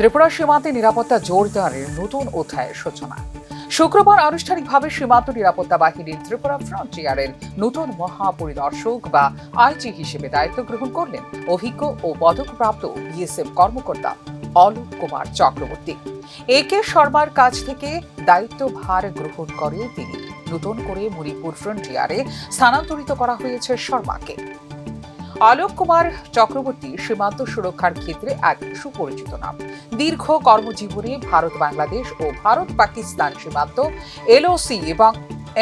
ত্রিপুরা সীমান্তে নিরাপত্তা জোরদারের নতুন অধ্যায়ের সূচনা। শুক্রবার আনুষ্ঠানিকভাবে সীমান্ত নিরাপত্তা বাহিনীর ত্রিপুরা ফ্রন্টিয়ারের নতুন মহাপরিদর্শক বা আইজি হিসেবে দায়িত্ব গ্রহণ করলেন অভিজ্ঞ ও পদকপ্রাপ্ত বিএসএফ কর্মকর্তা অলোক কুমার চক্রবর্তী। একে শর্মার কাছ থেকে দায়িত্বভার গ্রহণ করে তিনি নতুন করে মণিপুর ফ্রন্টিয়ারে স্থানান্তরিত করা হয়েছে শর্মাকে। অলোক কুমার চক্রবর্তী সীমান্ত সুরক্ষার ক্ষেত্রে এক সুপরিচিত নাম। দীর্ঘ কর্মজীবনে ভারত বাংলাদেশ ও ভারত পাকিস্তান সীমান্ত এলওসি এবং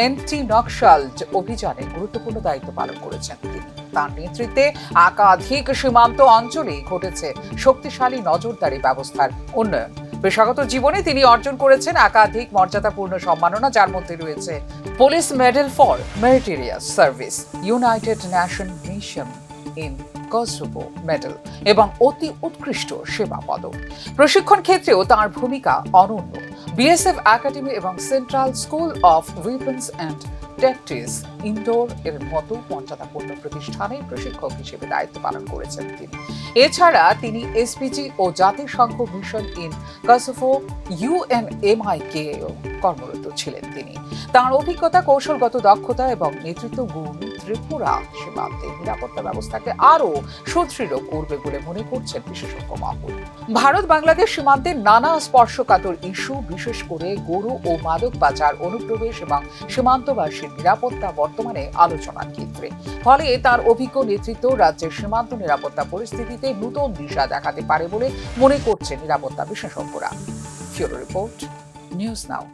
এন্টি নকশাল অভিযানে গুরুত্বপূর্ণ দায়িত্ব পালন করেছেন তিনি। তার নেতৃত্বে একাধিক সীমান্ত অঞ্চলে ঘটেছে শক্তিশালী নজরদারি ব্যবস্থার উন্নয়ন। পেশাগত জীবনে তিনি অর্জন করেছেন একাধিক মর্যাদাপূর্ণ সম্মাননা, যার মধ্যে রয়েছে police medal for meritorious service, United nation mission in Kosovo medal এবং অতি উৎকৃষ্ট সেবা পদক। প্রশিক্ষণ ক্ষেত্রেও তার ভূমিকা অনন্য। বিএসএফ একাডেমি এবং central school of weapons and tactics indoor এর মতো মর্যাদাপূর্ণ প্রতিষ্ঠানে প্রশিক্ষক হিসেবে দায়িত্ব পালন করেছেন তিনি। এছাড়া তিনি এসপিজি ও জাতিসংঘ মিশন ইন কসোভো ইউএনএমআইকে কর্মরত ছিলেন তিনি। তাঁর অভিজ্ঞতা, কৌশলগত দক্ষতা এবং নেতৃত্ব গুণ ত্রিপুরা সীমান্তে নিরাপত্তা ব্যবস্থাকে আরও সুদৃঢ় করবে বলে মনে করছেন বিশেষজ্ঞ মহল। ভারত বাংলাদেশ সীমান্তে নানা স্পর্শকাতর ইস্যু, বিশেষ করে গরু ও মাদক পাচার, অনুপ্রবেশ এবং সীমান্তবাসীর নিরাপত্তা বর্তমানে আলোচনার ক্ষেত্রে। ফলে তার অভিজ্ঞ নেতৃত্ব রাজ্যের সীমান্ত নিরাপত্তা পরিস্থিতিতে নতুন দিশা দেখাতে পারে বলে মনে করছেন নিরাপত্তা বিশেষজ্ঞরা। Bureau report, news now.